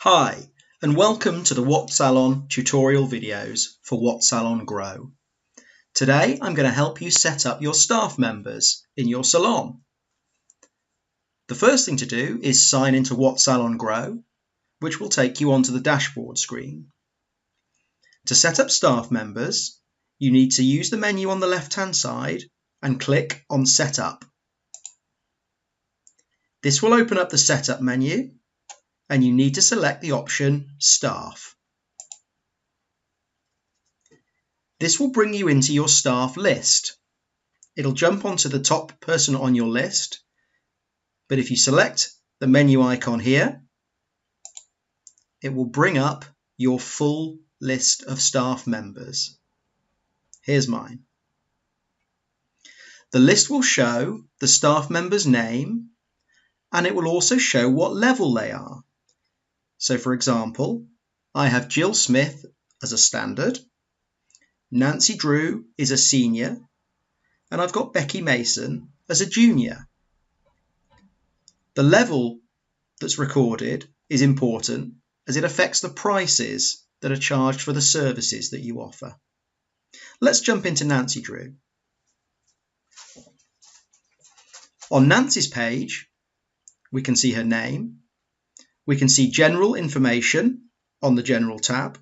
Hi, and welcome to the WhatSalon tutorial videos for WhatSalon Grow. Today I'm going to help you set up your staff members in your salon. The first thing to do is sign into WhatSalon Grow, which will take you onto the dashboard screen. To set up staff members, you need to use the menu on the left-hand side and click on Setup. This will open up the Setup menu, and you need to select the option Staff. This will bring you into your staff list. It'll jump onto the top person on your list, but if you select the menu icon here, it will bring up your full list of staff members. Here's mine. The list will show the staff member's name, and it will also show what level they are. So for example, I have Jill Smith as a standard, Nancy Drew is a senior, and I've got Becky Mason as a junior. The level that's recorded is important as it affects the prices that are charged for the services that you offer. Let's jump into Nancy Drew. On Nancy's page, we can see her name. We can see general information on the General tab.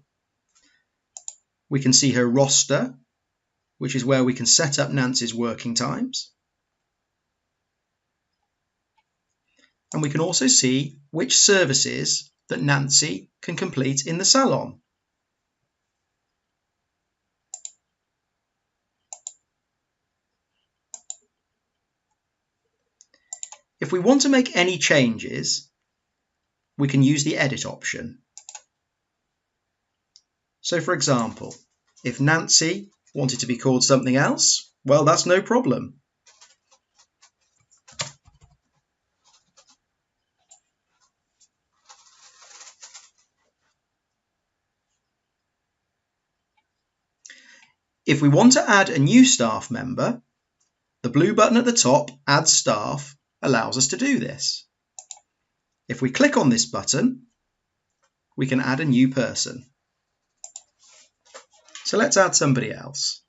We can see her roster, which is where we can set up Nancy's working times. And we can also see which services that Nancy can complete in the salon. If we want to make any changes, we can use the edit option. So for example, if Nancy wanted to be called something else, well, that's no problem. If we want to add a new staff member, the blue button at the top, Add Staff, allows us to do this. If we click on this button, we can add a new person. So let's add somebody else.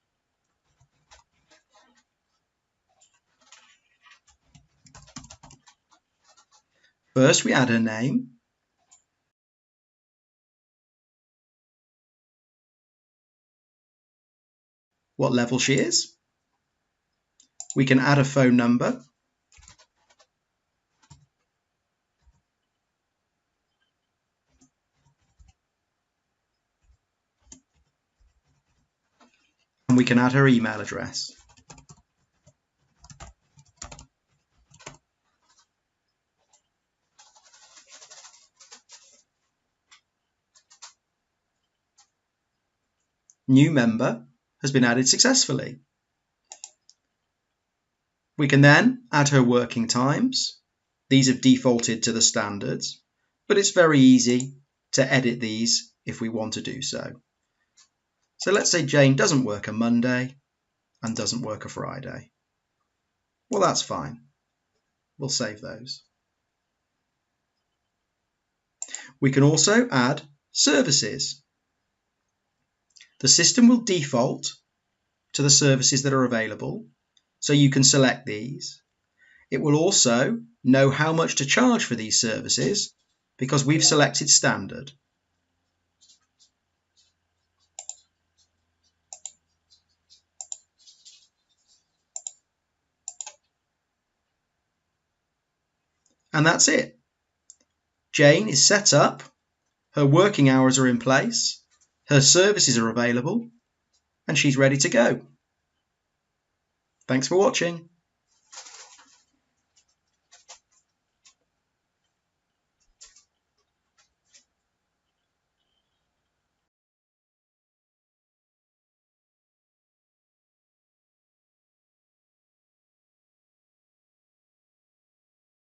First, we add her name. What level she is. We can add a phone number. And we can add her email address. New member has been added successfully. We can then add her working times. These have defaulted to the standards, but it's very easy to edit these if we want to do so. So let's say Jane doesn't work a Monday and doesn't work a Friday. Well, that's fine. We'll save those. We can also add services. The system will default to the services that are available, so you can select these. It will also know how much to charge for these services because we've selected standard. And that's it. Jane is set up, her working hours are in place, her services are available, and she's ready to go. Thanks for watching.